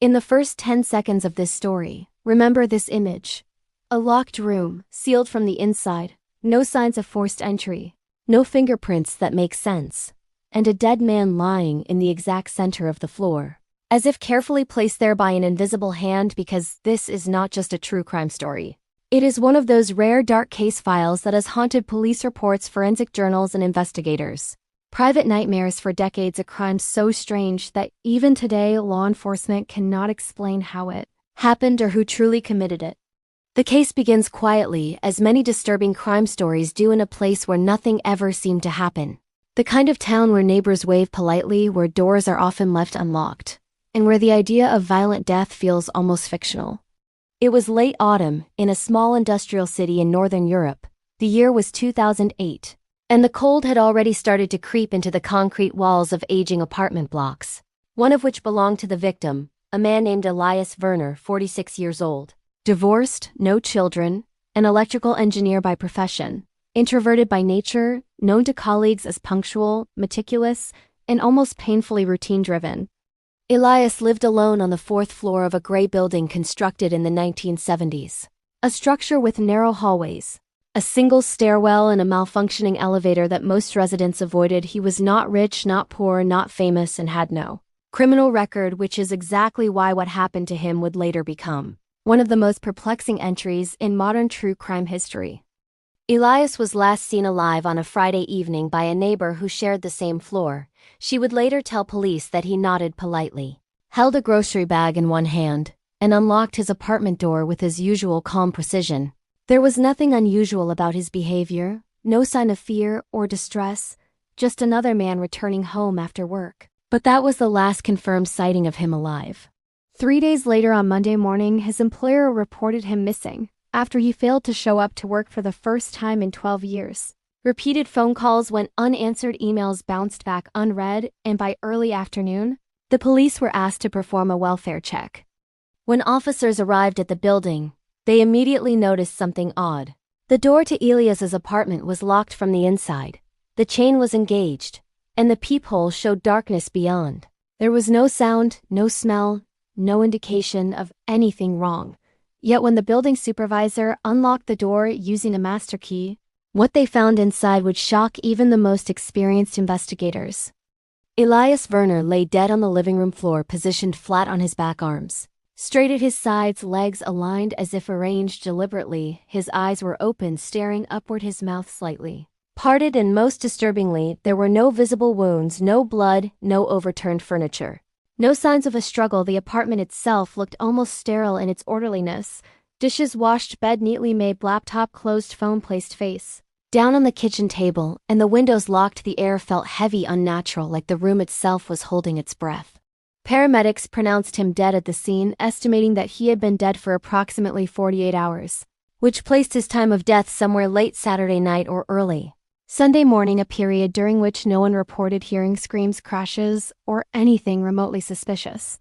In the first 10 seconds of this story, remember this image. A locked room, sealed from the inside, no signs of forced entry, no fingerprints that make sense, and a dead man lying in the exact center of the floor, as if carefully placed there by an invisible hand, because this is not just a true crime story. It is one of those rare dark case files that has haunted police reports, forensic journals, and investigators. Private nightmares for decades, a crime so strange that even today law enforcement cannot explain how it happened or who truly committed it. The case begins quietly, as many disturbing crime stories do, in a place where nothing ever seemed to happen. The kind of town where neighbors wave politely, where doors are often left unlocked, and where the idea of violent death feels almost fictional. It was late autumn, in a small industrial city in northern Europe. The year was 2008, and the cold had already started to creep into the concrete walls of aging apartment blocks, one of which belonged to the victim, a man named Elias Werner, 46 years old. Divorced, no children, an electrical engineer by profession, introverted by nature, known to colleagues as punctual, meticulous, and almost painfully routine-driven. Elias lived alone on the 4th floor of a gray building constructed in the 1970s. A structure with narrow hallways, a single stairwell, and a malfunctioning elevator that most residents avoided. He was not rich, not poor, not famous, and had no criminal record, which is exactly why what happened to him would later become one of the most perplexing entries in modern true crime history. Elias was last seen alive on a Friday evening by a neighbor who shared the same floor. She would later tell police that he nodded politely, held a grocery bag in one hand, and unlocked his apartment door with his usual calm precision. There was nothing unusual about his behavior, no sign of fear or distress, just another man returning home after work. But that was the last confirmed sighting of him alive. 3 days later, on Monday morning, his employer reported him missing after he failed to show up to work for the first time in 12 years. Repeated phone calls went unanswered, emails bounced back unread, and by early afternoon, the police were asked to perform a welfare check. When officers arrived at the building, they immediately noticed something odd. The door to Elias's apartment was locked from the inside, the chain was engaged, and the peephole showed darkness beyond. There was no sound, no smell, no indication of anything wrong. Yet when the building supervisor unlocked the door using a master key, what they found inside would shock even the most experienced investigators. Elias Werner lay dead on the living room floor, positioned flat on his back, arms straight at his sides, legs aligned as if arranged deliberately. His eyes were open, staring upward, his mouth slightly parted, and most disturbingly, there were no visible wounds, no blood, no overturned furniture. No signs of a struggle. The apartment itself looked almost sterile in its orderliness. Dishes washed, bed neatly made, laptop closed, phone placed face down on the kitchen table, and the windows locked. The air felt heavy, unnatural, like the room itself was holding its breath. Paramedics pronounced him dead at the scene, estimating that he had been dead for approximately 48 hours, which placed his time of death somewhere late Saturday night or early Sunday morning, a period during which no one reported hearing screams, crashes, or anything remotely suspicious.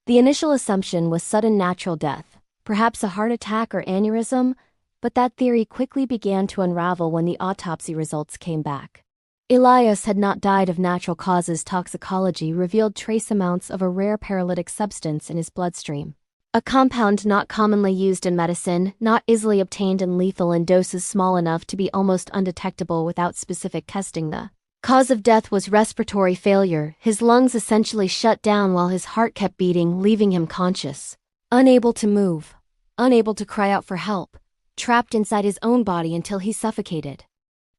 The initial assumption was sudden natural death, perhaps a heart attack or aneurysm, but that theory quickly began to unravel when the autopsy results came back. Elias had not died of natural causes. Toxicology revealed trace amounts of a rare paralytic substance in his bloodstream, a compound not commonly used in medicine, not easily obtained, and lethal in doses small enough to be almost undetectable without specific testing. The cause of death was respiratory failure. His lungs essentially shut down while his heart kept beating, leaving him conscious, unable to move, unable to cry out for help, trapped inside his own body until he suffocated.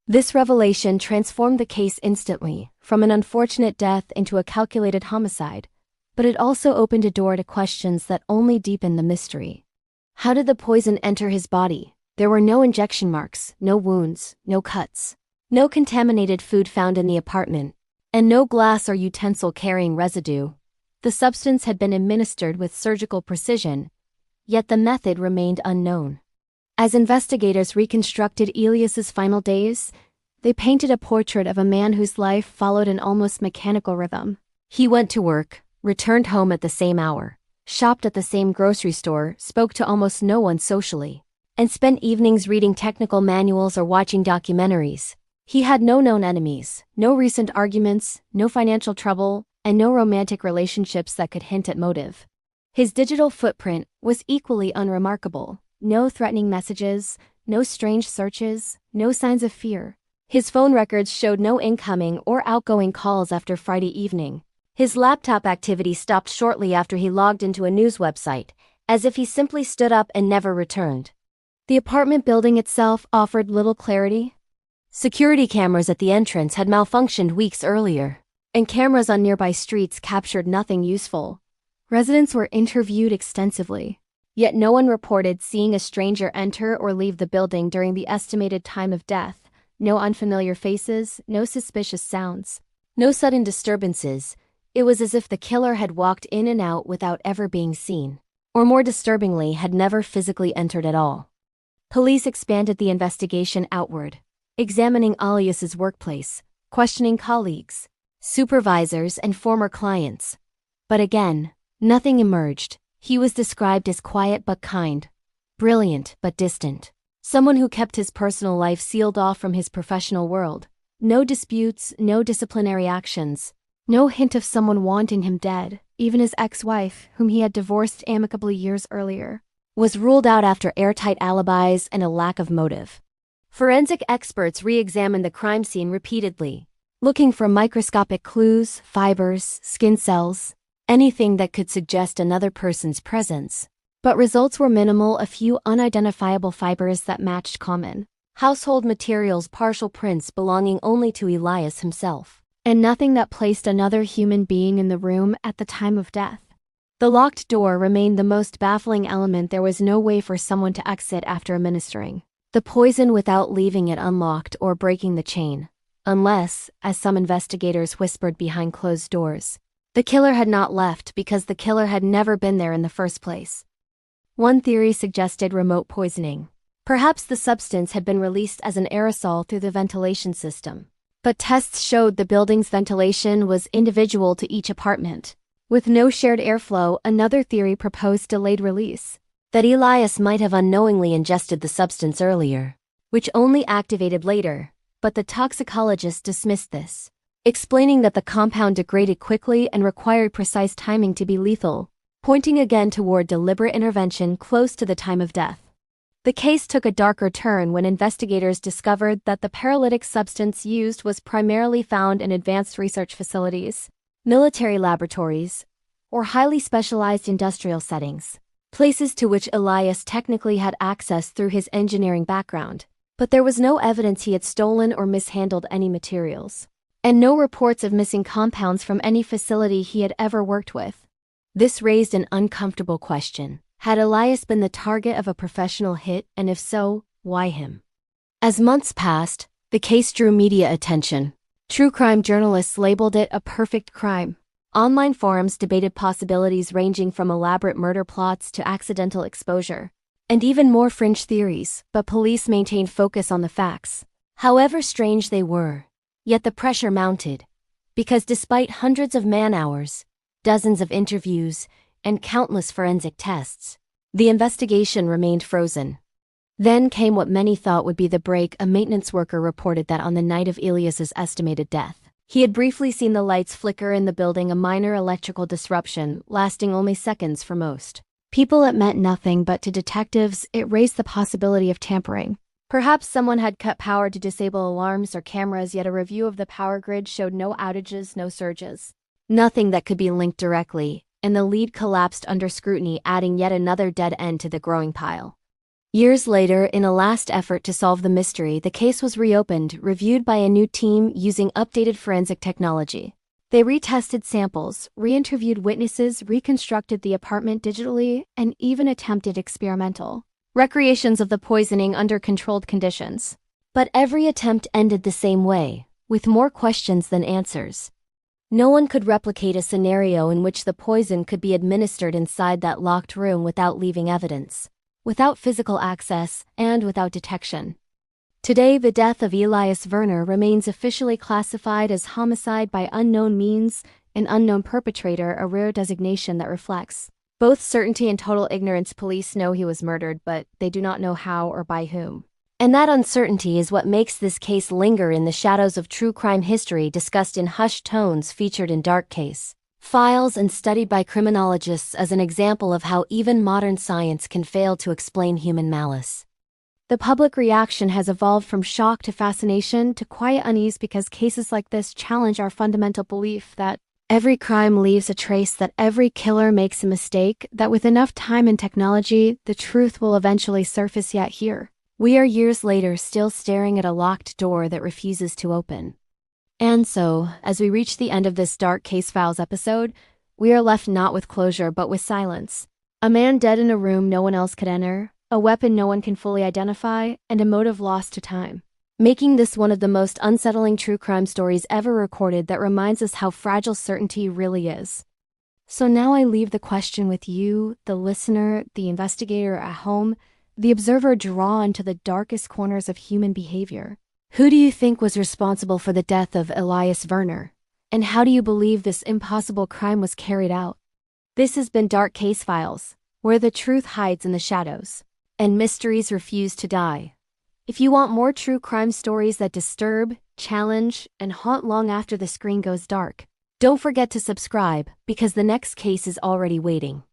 This revelation transformed the case instantly, from an unfortunate death into a calculated homicide. But it also opened a door to questions that only deepened the mystery. How did the poison enter his body? There were no injection marks, no wounds, no cuts, no contaminated food found in the apartment, and no glass or utensil carrying residue. The substance had been administered with surgical precision, yet the method remained unknown. As investigators reconstructed Elias's final days, they painted a portrait of a man whose life followed an almost mechanical rhythm. He went to work, returned home at the same hour, shopped at the same grocery store, spoke to almost no one socially, and spent evenings reading technical manuals or watching documentaries. He had no known enemies, no recent arguments, no financial trouble, and no romantic relationships that could hint at motive. His digital footprint was equally unremarkable. No threatening messages, no strange searches, no signs of fear. His phone records showed no incoming or outgoing calls after Friday evening. His laptop activity stopped shortly after he logged into a news website, as if he simply stood up and never returned. The apartment building itself offered little clarity. Security cameras at the entrance had malfunctioned weeks earlier, and cameras on nearby streets captured nothing useful. Residents were interviewed extensively, yet no one reported seeing a stranger enter or leave the building during the estimated time of death. No unfamiliar faces, no suspicious sounds, no sudden disturbances. It was as if the killer had walked in and out without ever being seen, or more disturbingly, had never physically entered at all. Police expanded the investigation outward, examining Alias's workplace, questioning colleagues, supervisors, and former clients. But again, nothing emerged. He was described as quiet but kind, brilliant but distant, someone who kept his personal life sealed off from his professional world. No disputes, no disciplinary actions, no hint of someone wanting him dead. Even his ex-wife, whom he had divorced amicably years earlier, was ruled out after airtight alibis and a lack of motive. Forensic experts re-examined the crime scene repeatedly, looking for microscopic clues, fibers, skin cells, anything that could suggest another person's presence. But results were minimal. A few unidentifiable fibers that matched common household materials, partial prints belonging only to Elias himself, and nothing that placed another human being in the room at the time of death. The locked door remained the most baffling element. There was no way for someone to exit after administering the poison without leaving it unlocked or breaking the chain, unless, as some investigators whispered behind closed doors, the killer had not left because the killer had never been there in the first place. One theory suggested remote poisoning. Perhaps the substance had been released as an aerosol through the ventilation system. But tests showed the building's ventilation was individual to each apartment, with no shared airflow. Another theory proposed delayed release, that Elias might have unknowingly ingested the substance earlier, which only activated later, but the toxicologist dismissed this, explaining that the compound degraded quickly and required precise timing to be lethal, pointing again toward deliberate intervention close to the time of death. The case took a darker turn when investigators discovered that the paralytic substance used was primarily found in advanced research facilities, military laboratories, or highly specialized industrial settings, places to which Elias technically had access through his engineering background. But there was no evidence he had stolen or mishandled any materials, and no reports of missing compounds from any facility he had ever worked with. This raised an uncomfortable question. Had Elias been the target of a professional hit, and if so, why him? As months passed, the case drew media attention. True crime journalists labeled it a perfect crime. Online forums debated possibilities ranging from elaborate murder plots to accidental exposure, and even more fringe theories, but police maintained focus on the facts, however strange they were. Yet the pressure mounted, because despite hundreds of man-hours, dozens of interviews, and countless forensic tests, the investigation remained frozen. Then came what many thought would be the break. A maintenance worker reported that on the night of Elias's estimated death, he had briefly seen the lights flicker in the building, a minor electrical disruption lasting only seconds for most people. It meant nothing, but to detectives, it raised the possibility of tampering. Perhaps someone had cut power to disable alarms or cameras, yet a review of the power grid showed no outages, no surges, nothing that could be linked directly, and the lead collapsed under scrutiny, adding yet another dead end to the growing pile. Years later, in a last effort to solve the mystery, the case was reopened, reviewed by a new team using updated forensic technology. They retested samples, re-interviewed witnesses, reconstructed the apartment digitally, and even attempted experimental recreations of the poisoning under controlled conditions. But every attempt ended the same way, with more questions than answers. No one could replicate a scenario in which the poison could be administered inside that locked room without leaving evidence, without physical access, and without detection. Today, the death of Elias Werner remains officially classified as homicide by unknown means, an unknown perpetrator, a rare designation that reflects both certainty and total ignorance. Police know he was murdered, but they do not know how or by whom. And that uncertainty is what makes this case linger in the shadows of true crime history, discussed in hushed tones, featured in Dark Case files and studied by criminologists as an example of how even modern science can fail to explain human malice. The public reaction has evolved from shock to fascination to quiet unease because cases like this challenge our fundamental belief that every crime leaves a trace, that every killer makes a mistake, that with enough time and technology, the truth will eventually surface. Yet here, we are years later still staring at a locked door that refuses to open. And so, as we reach the end of this Dark Case Files episode, we are left not with closure but with silence. A man dead in a room no one else could enter, a weapon no one can fully identify, and a motive lost to time, making this one of the most unsettling true crime stories ever recorded that reminds us how fragile certainty really is. So now I leave the question with you, the listener, the investigator at home, the observer drawn to the darkest corners of human behavior. Who do you think was responsible for the death of Elias Werner? And how do you believe this impossible crime was carried out? This has been Dark Case Files, where the truth hides in the shadows, and mysteries refuse to die. If you want more true crime stories that disturb, challenge, and haunt long after the screen goes dark, don't forget to subscribe, because the next case is already waiting.